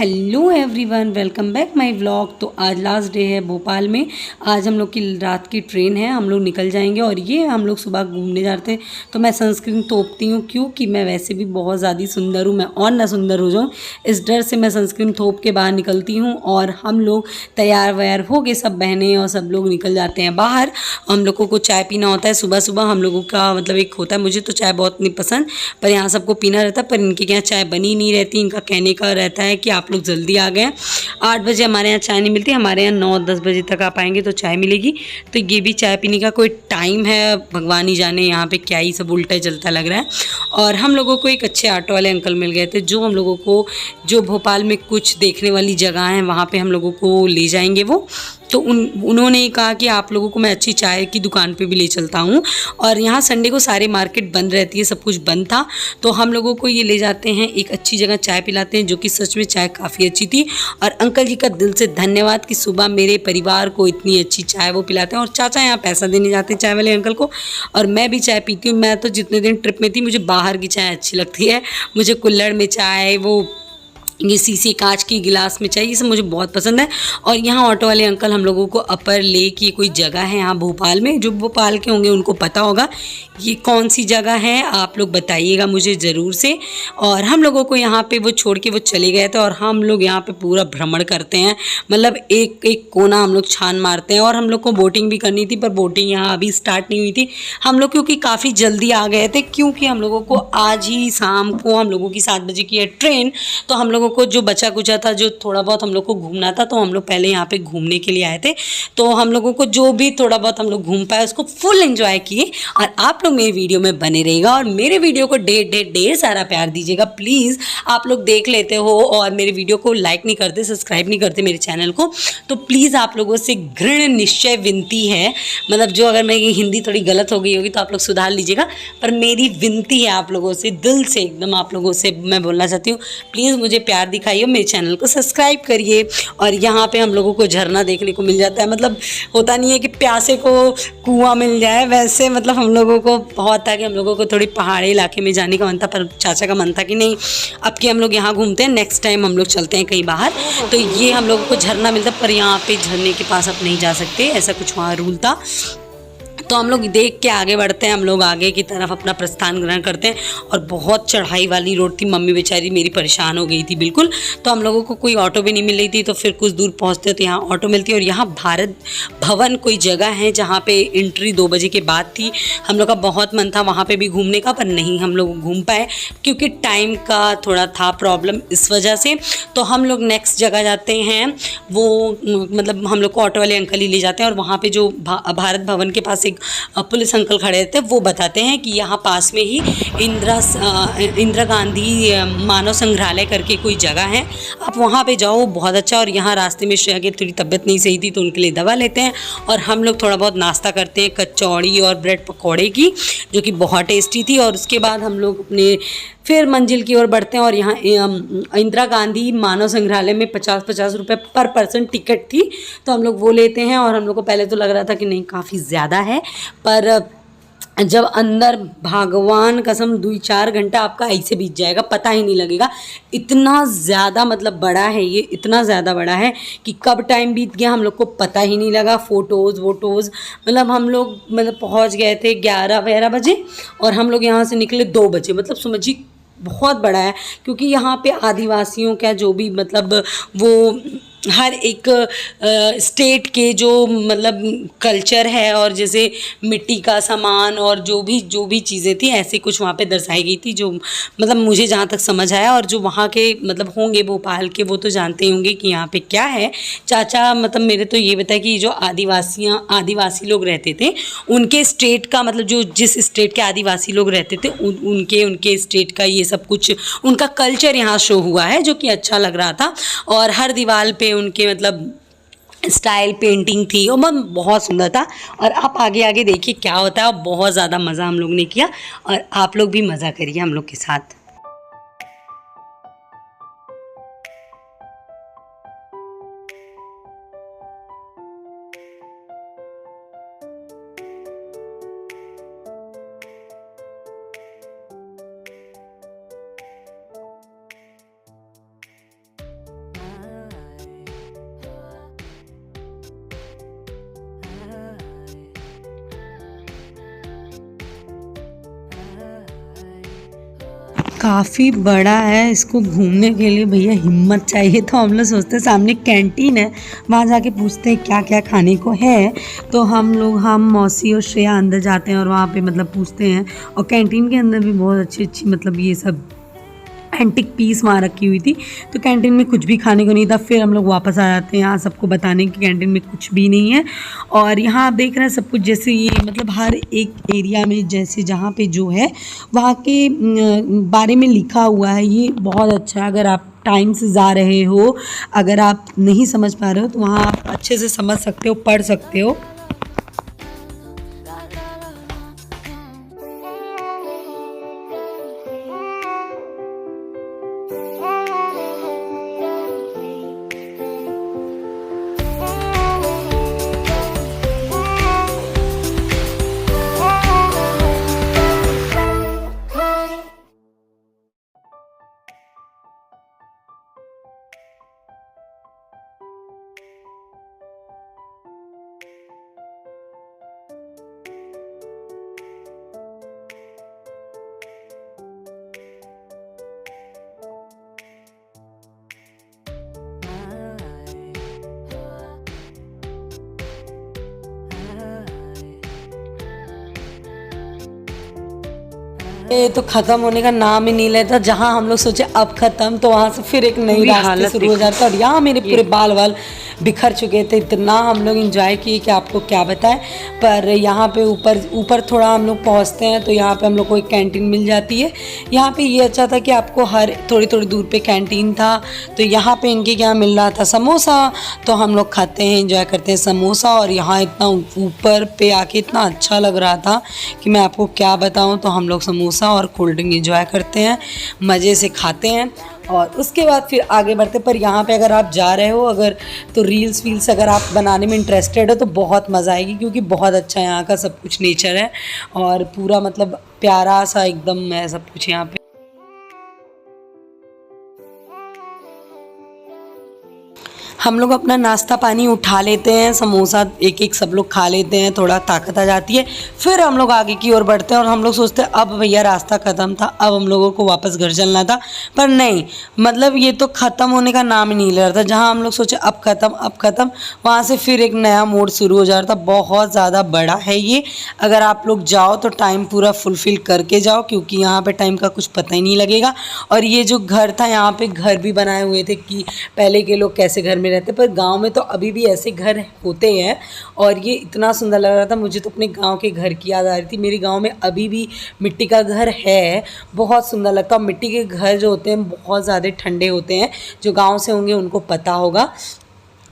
Hello everyone, welcome back my vlog. तो आज last day है भोपाल में। आज हम लोग की रात की ट्रेन है, हम लोग निकल जाएंगे और ये हम लोग सुबह घूमने जाते हैं। तो मैं सनस्क्रीन थोपती हूँ क्योंकि मैं वैसे भी बहुत ज़्यादा सुंदर हूँ, मैं और ना सुंदर हो जाऊँ इस डर से मैं सनस्क्रीन थोप के बाहर निकलती हूँ। और हम लोग तैयार वैयार हो गए, सब बहनें और सब लोग निकल जाते हैं बाहर। हम लोगों को चाय पीना होता है सुबह सुबह, हम लोगों का मतलब एक होता है। मुझे तो चाय बहुत नहीं पसंद, पर यहाँ सबको पीना रहता है। पर इनके यहाँ चाय बनी नहीं रहती, इनका कहने का रहता है कि आप लोग जल्दी आ गए। 8 बजे हमारे यहाँ चाय नहीं मिलती, हमारे यहाँ 9-10 बजे तक आप आएंगे तो चाय मिलेगी। तो ये भी चाय पीने का कोई टाइम है, भगवान ही जाने यहाँ पे क्या ही सब उल्टा चलता लग रहा है। और हम लोगों को एक अच्छे ऑटो वाले अंकल मिल गए थे जो हम लोगों को, जो भोपाल में कुछ देखने वाली जगह हैं वहाँ पे हम लोगों को ले जाएंगे वो। तो उन्होंने ही कहा कि आप लोगों को मैं अच्छी चाय की दुकान पे भी ले चलता हूँ। और यहाँ संडे को सारी मार्केट बंद रहती है, सब कुछ बंद था। तो हम लोगों को ये ले जाते हैं, एक अच्छी जगह चाय पिलाते हैं, जो कि सच में चाय काफ़ी अच्छी थी। और अंकल जी का दिल से धन्यवाद कि सुबह मेरे परिवार को इतनी अच्छी चाय वो पिलाते हैं। और चाचा यहाँ पैसा देने जाते हैं चाय वाले अंकल को। और मैं भी चाय पीती हूँ। मैं तो जितने दिन ट्रिप में थी मुझे बाहर की चाय अच्छी लगती है। मुझे कुल्हड़ में चाय, वो ये शीशे कांच की गिलास में चाहिए, ये सब मुझे बहुत पसंद है। और यहाँ ऑटो वाले अंकल हम लोगों को अपर लेक की कोई जगह है यहाँ भोपाल में, जो भोपाल के होंगे उनको पता होगा ये कौन सी जगह है, आप लोग बताइएगा मुझे ज़रूर से। और हम लोगों को यहाँ पे वो छोड़ के वो चले गए थे और हम लोग यहाँ पे पूरा भ्रमण करते हैं, मतलब एक एक कोना हम लोग छान मारते हैं। और हम लोग को बोटिंग भी करनी थी, पर बोटिंग यहाँ अभी स्टार्ट नहीं हुई थी। हम लोग क्योंकि काफ़ी जल्दी आ गए थे, क्योंकि हम लोगों को आज ही शाम को हम लोगों की 7 बजे की है ट्रेन। तो हम लोगों को जो बचा कुचा था, जो थोड़ा बहुत हम लोग को घूमना था, तो हम लोग पहले यहाँ पे घूमने के लिए आए थे। तो हम लोगों को जो भी थोड़ा बहुत हम लोग घूम पाए उसको फुल एंजॉय किए। और आप लोग मेरी वीडियो में बने रहेगा और मेरे वीडियो को ढेर सारा प्यार दीजिएगा प्लीज़। आप लोग देख लेते हो और मेरे वीडियो को लाइक नहीं करते, सब्सक्राइब नहीं करते मेरे चैनल को, तो प्लीज़ आप लोगों से दृढ़ निश्चय विनती है, मतलब जो अगर मेरी हिंदी थोड़ी गलत हो गई होगी तो आप लोग सुधार लीजिएगा। पर मेरी विनती है आप लोगों से, दिल से एकदम आप लोगों से मैं बोलना चाहती हूँ, प्लीज़ मुझे प्यार दिखाइए, मेरे चैनल को सब्सक्राइब करिए। और यहाँ पे हम लोगों को झरना देखने को मिल जाता है, मतलब होता नहीं है कि प्यासे को कुआं मिल जाए, वैसे मतलब हम लोगों को बहुत था कि हम लोगों को थोड़ी पहाड़ी इलाके में जाने का मन था। पर चाचा का मन था कि नहीं, अब कि हम लोग यहाँ घूमते हैं, नेक्स्ट टाइम हम लोग चलते हैं कहीं बाहर। तो ये हम लोगों को झरना मिलता, पर यहाँ पे झरने के पास आप नहीं जा सकते, ऐसा कुछ वहाँ रूल था। तो हम लोग देख के आगे बढ़ते हैं, हम लोग आगे की तरफ अपना प्रस्थान ग्रहण करते हैं। और बहुत चढ़ाई वाली रोड थी, मम्मी बेचारी मेरी परेशान हो गई थी बिल्कुल। तो हम लोगों को कोई ऑटो भी नहीं मिल रही थी, तो फिर कुछ दूर पहुंचते तो यहाँ ऑटो मिलती है। और यहाँ भारत भवन कोई जगह है जहाँ पे एंट्री 2 बजे के बाद थी। हम लोग का बहुत मन था वहाँ पर भी घूमने का, पर नहीं हम लोग घूम पाए क्योंकि टाइम का थोड़ा था प्रॉब्लम, इस वजह से। तो हम लोग नेक्स्ट जगह जाते हैं, वो मतलब हम लोग को ऑटो वाले अंकल ही ले जाते हैं। और वहाँ पे जो भारत भवन के पास एक पुलिस अंकल खड़े थे, वो बताते हैं कि यहाँ पास में ही इंदिरा गांधी मानव संग्रहालय करके कोई जगह है, आप वहाँ पे जाओ, बहुत अच्छा। और यहाँ रास्ते में श्रेया की थोड़ी तबीयत नहीं सही थी तो उनके लिए दवा लेते हैं। और हम लोग थोड़ा बहुत नाश्ता करते हैं कचौड़ी और ब्रेड पकौड़े की, जो कि बहुत टेस्टी थी। और उसके बाद हम लोग अपने फिर मंजिल की ओर बढ़ते हैं। और यहाँ इंदिरा गांधी मानव संग्रहालय में 50-50 रुपये पर पर्सन टिकट थी, तो हम लोग वो लेते हैं। और हम लोग को पहले तो लग रहा था कि नहीं काफ़ी ज़्यादा है, पर जब अंदर भगवान कसम 2-4 घंटा आपका ऐसे बीत जाएगा, पता ही नहीं लगेगा। इतना ज़्यादा मतलब बड़ा है ये, इतना ज़्यादा बड़ा है कि कब टाइम बीत गया हम लोग को पता ही नहीं लगा। फ़ोटोज़ वोटोज़, मतलब हम लोग मतलब पहुंच गए थे 11-12 बजे और हम लोग यहाँ से निकले 2 बजे, मतलब समझिए बहुत बड़ा है। क्योंकि यहाँ पे आदिवासियों का जो भी मतलब वो हर एक स्टेट के जो मतलब कल्चर है, और जैसे मिट्टी का सामान और जो भी चीज़ें थी ऐसे कुछ वहाँ पे दर्शाई गई थी, जो मतलब मुझे जहाँ तक समझ आया। और जो वहाँ के मतलब होंगे भोपाल के, वो तो जानते ही होंगे कि यहाँ पे क्या है। चाचा मतलब मेरे तो ये बताया कि जो आदिवासी लोग रहते थे उनके स्टेट का, मतलब जो जिस स्टेट के आदिवासी लोग रहते थे उनके स्टेट का ये सब कुछ उनका कल्चर यहाँ शो हुआ है, जो कि अच्छा लग रहा था। और हर दीवार पे उनके मतलब स्टाइल पेंटिंग थी और बहुत सुंदर था। और आप आगे आगे देखिए क्या होता है। और बहुत ज़्यादा मज़ा हम लोग ने किया और आप लोग भी मज़ा करिए हम लोग के साथ। काफ़ी बड़ा है, इसको घूमने के लिए भैया हिम्मत चाहिए। तो हम लोग सोचते हैं सामने कैंटीन है, वहाँ जाके पूछते हैं क्या क्या खाने को है। तो हम मौसी और श्रेया अंदर जाते हैं और वहाँ पे मतलब पूछते हैं। और कैंटीन के अंदर भी बहुत अच्छी अच्छी मतलब ये सब एंटिक पीस वहाँ रखी हुई थी। तो कैंटीन में कुछ भी खाने को नहीं था। फिर हम लोग वापस आ जाते हैं यहाँ सबको बताने कि कैंटीन में कुछ भी नहीं है। और यहाँ आप देख रहे हैं सब कुछ जैसे ये मतलब हर एक एरिया में जैसे जहाँ पे जो है वहाँ के बारे में लिखा हुआ है। ये बहुत अच्छा है। अगर आप टाइम से जा रहे हो, अगर आप नहीं समझ पा रहे हो तो वहाँ आप अच्छे से समझ सकते हो, पढ़ सकते हो। ये तो ख़त्म होने का नाम ही नहीं लेता। जहाँ हम लोग सोचे अब ख़त्म, तो वहाँ से फिर एक नई रास्ते शुरू हो जाता है। और यहाँ मेरे पूरे बाल वाल बिखर चुके थे। इतना हम लोग इंजॉय किए कि आपको क्या बताएं। पर यहाँ पे ऊपर थोड़ा हम लोग पहुँचते हैं तो यहाँ पे हम लोग को एक कैंटीन मिल जाती है। यहाँ पे ये अच्छा था कि आपको हर थोड़ी थोड़ी दूर पे कैंटीन था। तो यहाँ पे इनके क्या मिल रहा था, समोसा। तो हम लोग खाते हैं, इंजॉय करते हैं समोसा। और यहाँ इतना ऊपर पे आके इतना अच्छा लग रहा था कि मैं आपको क्या बताऊँ। तो हम लोग समोसा और कोल्ड ड्रिंक इंजॉय करते हैं, मज़े से खाते हैं और उसके बाद फिर आगे बढ़ते। पर यहाँ पे अगर आप जा रहे हो अगर तो रील्स वील्स अगर आप बनाने में इंटरेस्टेड हो तो बहुत मज़ा आएगी, क्योंकि बहुत अच्छा यहाँ का सब कुछ नेचर है और पूरा मतलब प्यारा सा एकदम है सब कुछ यहाँ पे। हम लोग अपना नाश्ता पानी उठा लेते हैं, समोसा एक एक सब लोग खा लेते हैं, थोड़ा ताकत आ जाती है। फिर हम लोग आगे की ओर बढ़ते हैं और हम लोग सोचते हैं अब भैया रास्ता ख़त्म था, अब हम लोगों को वापस घर चलना था। पर नहीं, मतलब ये तो ख़त्म होने का नाम ही नहीं ले रहा था। जहाँ हम लोग सोचे अब ख़त्म, वहाँ से फिर एक नया मोड़ शुरू हो जा रहा था। बहुत ज़्यादा बड़ा है ये। अगर आप लोग जाओ तो टाइम पूरा फुलफ़िल करके जाओ, क्योंकि यहाँ पर टाइम का कुछ पता ही नहीं लगेगा। और ये जो घर था, यहाँ पर घर भी बनाए हुए थे कि पहले के लोग कैसे घर में रहते। पर गांव में तो अभी भी ऐसे घर होते हैं और ये इतना सुंदर लग रहा था। मुझे तो अपने गांव के घर की याद आ रही थी। मेरे गांव में अभी भी मिट्टी का घर है, बहुत सुंदर लगता है। मिट्टी के घर जो होते हैं बहुत ज़्यादा ठंडे होते हैं, जो गांव से होंगे उनको पता होगा।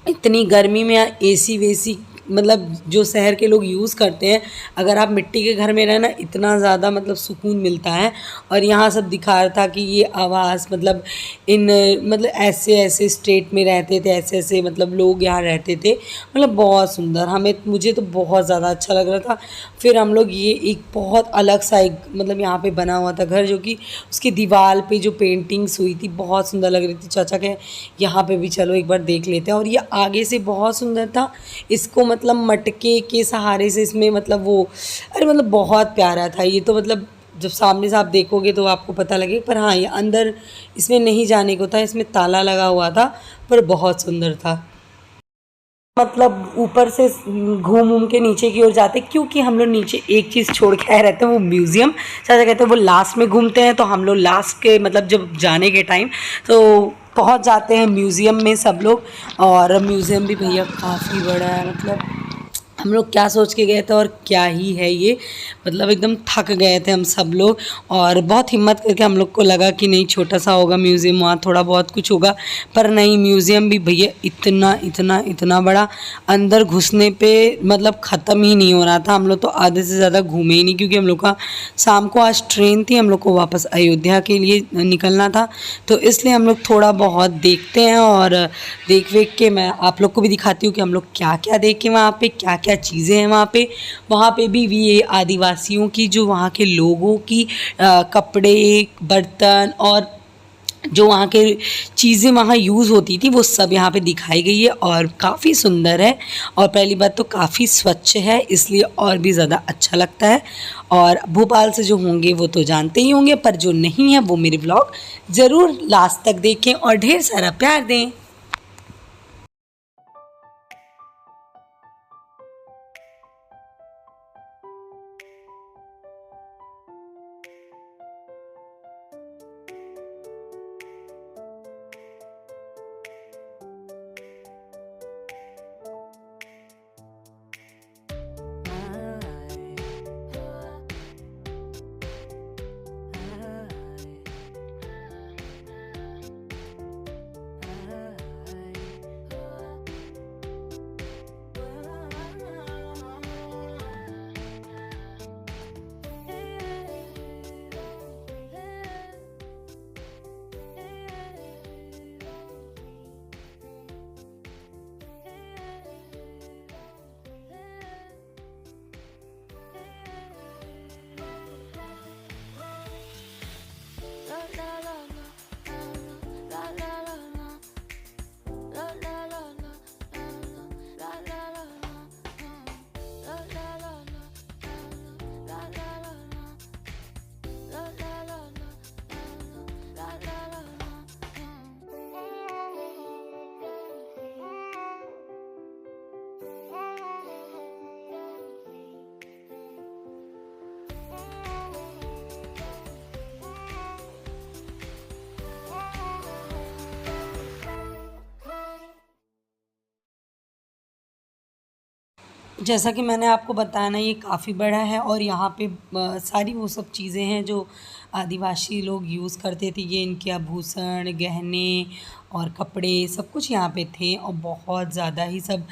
इतनी गर्मी में एसी वेसी मतलब जो शहर के लोग यूज़ करते हैं, अगर आप मिट्टी के घर में रहना इतना ज़्यादा मतलब सुकून मिलता है। और यहाँ सब दिखा रहा था कि ये आवास मतलब इन मतलब ऐसे ऐसे स्टेट में रहते थे, ऐसे ऐसे मतलब लोग यहाँ रहते थे। मतलब बहुत सुंदर, मुझे तो बहुत ज़्यादा अच्छा लग रहा था। फिर हम लोग ये एक बहुत अलग सा एक मतलब यहाँ पे बना हुआ था घर, जो कि उसकी दीवार पे जो पेंटिंग्स हुई थी बहुत सुंदर लग रही थी। चाचा के यहाँ पे भी चलो एक बार देख लेते हैं। और ये आगे से बहुत सुंदर था। इसको मतलब मटके के सहारे से इसमें मतलब वो अरे मतलब बहुत प्यारा था ये तो। मतलब जब सामने से आप देखोगे तो आपको पता लगे। पर हाँ, ये अंदर इसमें नहीं जाने को था, इसमें ताला लगा हुआ था, पर बहुत सुंदर था। मतलब ऊपर से घूम के नीचे की ओर जाते, क्योंकि हम लोग नीचे एक चीज़ छोड़ के आए रहते हैं, वो म्यूज़ियम। चाचा कहते हैं वो लास्ट में घूमते हैं, तो हम लोग लास्ट के मतलब जब जाने के टाइम तो पहुंच जाते हैं म्यूज़ियम में सब लोग। और म्यूज़ियम भी भैया काफ़ी बड़ा है। मतलब हम लोग क्या सोच के गए थे और क्या ही है ये, मतलब एकदम थक गए थे हम सब लोग। और बहुत हिम्मत करके हम लोग को लगा कि नहीं छोटा सा होगा म्यूज़ियम, वहाँ थोड़ा बहुत कुछ होगा। पर नहीं, म्यूज़ियम भी भैया इतना इतना इतना बड़ा, अंदर घुसने पे मतलब ख़त्म ही नहीं हो रहा था। हम लोग तो आधे से ज़्यादा घूमे ही नहीं, क्योंकि हम लोग का शाम को आज ट्रेन थी, हम लोग को वापस अयोध्या के लिए निकलना था। तो इसलिए हम लोग थोड़ा बहुत देखते हैं और देख वेख के मैं आप लोग को भी दिखाती हूँ कि हम लोग क्या क्या देखें वहाँ पे, क्या क्या चीज़ें हैं वहाँ पे भी ये आदिवासियों की जो वहाँ के लोगों की कपड़े, बर्तन और जो वहाँ के चीज़ें वहाँ यूज़ होती थी वो सब यहाँ पे दिखाई गई है और काफ़ी सुंदर है। और पहली बात तो काफ़ी स्वच्छ है, इसलिए और भी ज़्यादा अच्छा लगता है। और भोपाल से जो होंगे वो तो जानते ही होंगे, पर जो नहीं है वो मेरे ब्लॉग ज़रूर लास्ट तक देखें और ढेर सारा प्यार दें। जैसा कि मैंने आपको बताया ना, ये काफ़ी बड़ा है और यहाँ पे सारी वो सब चीज़ें हैं जो आदिवासी लोग यूज़ करते थे। ये इनके आभूषण, गहने और कपड़े सब कुछ यहाँ पे थे और बहुत ज़्यादा ही सब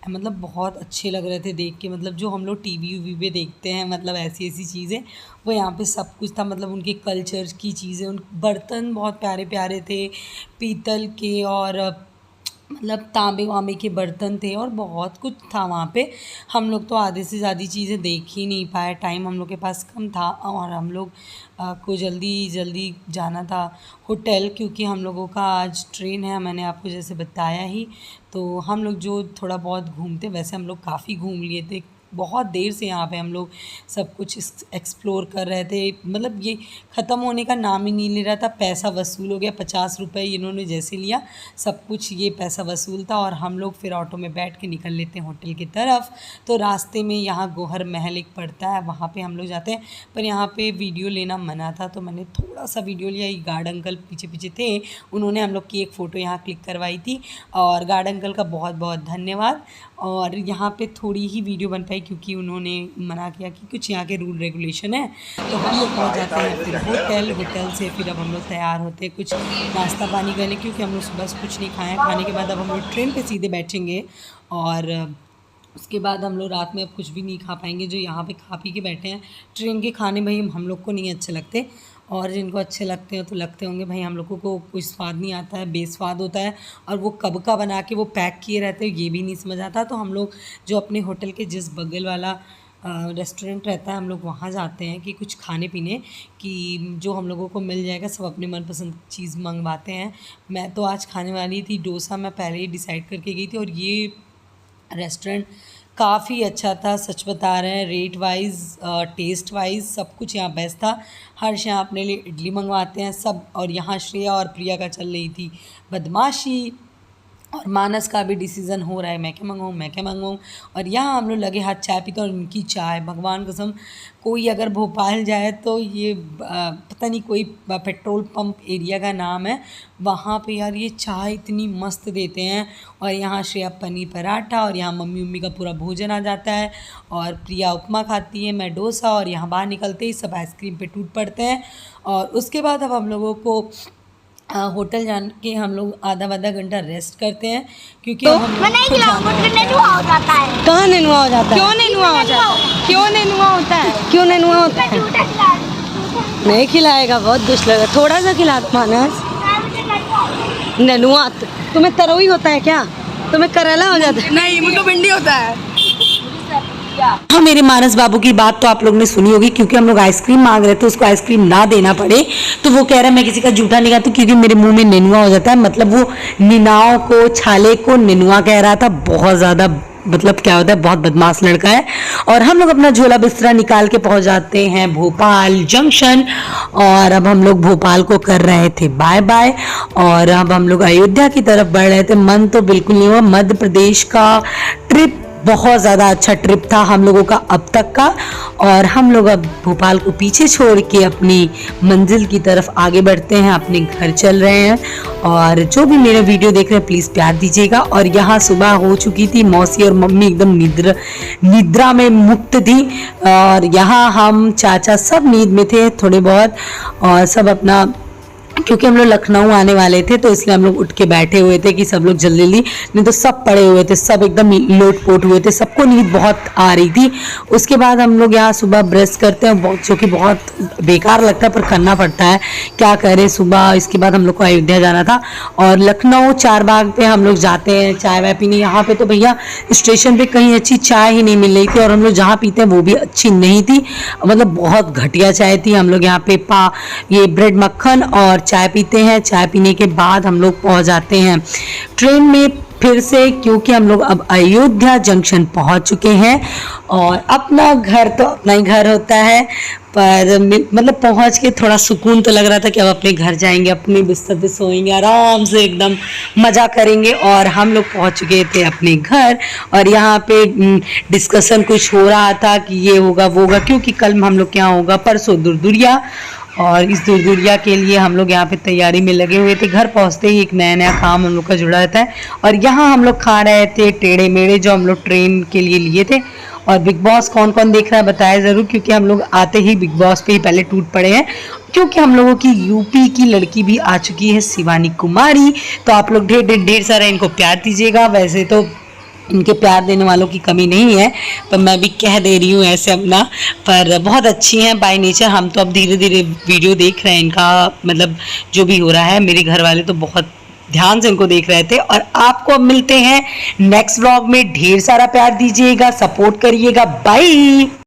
मतलब बहुत अच्छे लग रहे थे देख के। मतलब जो हम लोग टीवी वीवी पे देखते हैं, मतलब ऐसी ऐसी चीज़ें, वो यहाँ पे सब कुछ था। मतलब उनके कल्चर की चीज़ें, उन बर्तन बहुत प्यारे प्यारे थे, पीतल के और मतलब तांबे वांबे के बर्तन थे और बहुत कुछ था वहाँ पे। हम लोग तो आधे से ज़्यादा चीज़ें देख ही नहीं पाए, टाइम हम लोग के पास कम था और हम लोग को जल्दी जल्दी जाना था होटल, क्योंकि हम लोगों का आज ट्रेन है, मैंने आपको जैसे बताया ही। तो हम लोग जो थोड़ा बहुत घूमते, वैसे हम लोग काफ़ी घूम लिए थे। बहुत देर से यहाँ पे हम लोग सब कुछ एक्सप्लोर कर रहे थे। मतलब ये ख़त्म होने का नाम ही नहीं ले रहा था। पैसा वसूल हो गया, 50 रुपये इन्होंने जैसे लिया, सब कुछ ये पैसा वसूल था। और हम लोग फिर ऑटो में बैठ के निकल लेते हैं होटल की तरफ। तो रास्ते में यहाँ गोहर महल एक पड़ता है, वहाँ पे हम लोग जाते हैं, पर यहाँ पे वीडियो लेना मना था, तो मैंने थोड़ा सा वीडियो लिया। ये गार्ड अंकल पीछे पीछे थे, उन्होंने हम लोग की एक फ़ोटो यहाँ क्लिक करवाई थी और गार्ड अंकल का बहुत बहुत धन्यवाद। और यहाँ पे थोड़ी ही वीडियो बन पाई क्योंकि उन्होंने मना किया कि कुछ यहाँ के रूल रेगुलेशन है। तो हम लोग पहुँच जाते हैं फिर होटल से फिर अब हम लोग तैयार होते हैं कुछ नाश्ता पानी करने, क्योंकि हम लोग सुबह कुछ नहीं खाए। खाने के बाद अब हम लोग ट्रेन पे सीधे बैठेंगे और उसके बाद हम लोग रात में अब कुछ भी नहीं खा पाएंगे। जो यहाँ पे खा पी के बैठे हैं, ट्रेन के खाने भाई हम लोग को नहीं अच्छे लगते, और जिनको अच्छे लगते हैं तो लगते होंगे, भाई हम लोगों को कोई स्वाद नहीं आता है, बेस्वाद होता है। और वो कब का बना के वो पैक किए रहते हैं, ये भी नहीं समझ आता। तो हम लोग जो अपने होटल के जिस बगल वाला रेस्टोरेंट रहता है, हम लोग वहाँ जाते हैं कि कुछ खाने पीने कि जो हम लोगों को मिल जाएगा, सब अपने मनपसंद चीज़ मंगवाते हैं। मैं तो आज खाने वाली थी डोसा, मैं पहले ही डिसाइड करके गई थी, और ये रेस्टोरेंट काफ़ी अच्छा था, सच बता रहे हैं। रेट वाइज, टेस्ट वाइज सब कुछ यहाँ बेस्ट था। हर्ष यहाँ अपने लिए इडली मंगवाते हैं सब, और यहाँ श्रेया और प्रिया का चल रही थी बदमाशी, और मानस का भी डिसीज़न हो रहा है मैं क्या मंगवाऊँ मैं क्या मंगवाऊँ। और यहाँ हम लोग लगे हाथ चाय पीते, और उनकी चाय भगवान कसम, कोई अगर भोपाल जाए तो ये पता नहीं कोई पेट्रोल पंप एरिया का नाम है, वहाँ पे यार ये चाय इतनी मस्त देते हैं। और यहाँ श्रेया पनीर पराठा, और यहाँ मम्मी का पूरा भोजन आ जाता है, और प्रिया उपमा खाती है, मैं डोसा। और यहाँ बाहर निकलते ही सब आइसक्रीम पे टूट पड़ते हैं। और उसके बाद अब हम लोगों को होटल जान के हम लोग आधा घंटा रेस्ट करते हैं, क्योंकि तो मैं नहीं खिलाऊंगा, नेनुआ हो जाता है। कहाँ नेनुआ हो जाता है? क्यों नेनुआ हो जाता है? क्यों नेनुआ होता है? क्यों नेनुआ होता है? नहीं खिलाएगा, बहुत दुष्ट लगा। थोड़ा सा खिला मानस। नेनुआ तुम्हें तरोई होता है क्या? तुम्हें करेला हो जाता है? नहीं, मुझे भिंडी होता है। हाँ, मेरे मानस बाबू की बात तो आप लोग ने सुनी होगी, क्योंकि हम लोग आइसक्रीम मांग रहे थे, उसको आइसक्रीम ना देना पड़े तो वो कह रहा है मैं किसी का जूठा नहीं खाता, क्योंकि मेरे मुंह में नेनुआ हो जाता है। मतलब वो निनाव को, छाले को नेनुआ कह रहा था। बहुत ज़्यादा मतलब क्या होता है, बहुत बदमाश लड़का है। और हम लोग अपना झोला बिस्तरा निकाल के पहुंच जाते हैं भोपाल जंक्शन। और अब हम लोग भोपाल को कर रहे थे बाय बाय, और अब हम लोग अयोध्या की तरफ बढ़ रहे थे। मन तो बिल्कुल नहीं हुआ। मध्य प्रदेश का ट्रिप बहुत ज़्यादा अच्छा ट्रिप था हम लोगों का अब तक का। और हम लोग अब भोपाल को पीछे छोड़ के अपनी मंजिल की तरफ आगे बढ़ते हैं, अपने घर चल रहे हैं। और जो भी मेरा वीडियो देख रहे हैं प्लीज़ प्यार दीजिएगा। और यहाँ सुबह हो चुकी थी, मौसी और मम्मी एकदम निद्रा में मुक्त थी, और यहाँ हम चाचा सब नींद में थे थोड़े बहुत। और सब अपना, क्योंकि हम लोग लखनऊ आने वाले थे तो इसलिए हम लोग उठ के बैठे हुए थे कि सब लोग जल्दी जल्दी, नहीं तो सब पड़े हुए थे, सब एकदम लोटपोट हुए थे, सबको नींद बहुत आ रही थी। उसके बाद हम लोग यहाँ सुबह ब्रश करते हैं, जो कि बहुत बेकार लगता है पर करना पड़ता है, क्या करें सुबह। इसके बाद हम लोग को अयोध्या जाना था और लखनऊ चारबाग पे हम लोग जाते हैं चाय वाय पीने। यहाँ पे तो भैया स्टेशन पे कहीं अच्छी चाय ही नहीं मिल रही थी, और हम लोग जहाँ पीते हैं वो भी अच्छी नहीं थी, मतलब बहुत घटिया चाय थी। हम लोग यहाँ पे ये ब्रेड मक्खन और चाय पीते हैं। चाय पीने के बाद हम लोग पहुंच जाते हैं ट्रेन में फिर से, क्योंकि हम लोग अब अयोध्या जंक्शन पहुंच चुके हैं। और अपना घर तो अपना ही घर होता है, पर मतलब पहुंच के थोड़ा सुकून तो लग रहा था कि अब अपने घर जाएंगे, अपने बिस्तर पे सोएंगे, आराम से एकदम मज़ा करेंगे। और हम लोग पहुंच चुके थे अपने घर, और यहाँ पे डिस्कशन कुछ हो रहा था कि ये होगा वो होगा, क्योंकि कल हम लोग क्या होगा, परसों दुरदुरिया, और इस दुरदुरिया के लिए हम लोग यहाँ पे तैयारी में लगे हुए थे। घर पहुँचते ही एक नया नया काम हम लोग का जुड़ा रहता है। और यहाँ हम लोग खा रहे थे टेढ़े मेढ़े जो हम लोग ट्रेन के लिए लिए थे। और बिग बॉस कौन कौन देख रहा है बताया ज़रूर, क्योंकि हम लोग आते ही बिग बॉस पे ही पहले टूट पड़े हैं, क्योंकि हम लोगों की यूपी की लड़की भी आ चुकी है, शिवानी कुमारी। तो आप लोग ढेर सारा इनको प्यार दीजिएगा। वैसे तो इनके प्यार देने वालों की कमी नहीं है, पर मैं भी कह दे रही हूँ ऐसे अपना, पर बहुत अच्छी हैं बाय नेचर। हम तो अब धीरे धीरे वीडियो देख रहे हैं इनका, मतलब जो भी हो रहा है। मेरे घर वाले तो बहुत ध्यान से इनको देख रहे थे। और आपको अब मिलते हैं नेक्स्ट व्लॉग में। ढेर सारा प्यार दीजिएगा, सपोर्ट करिएगा। बाय।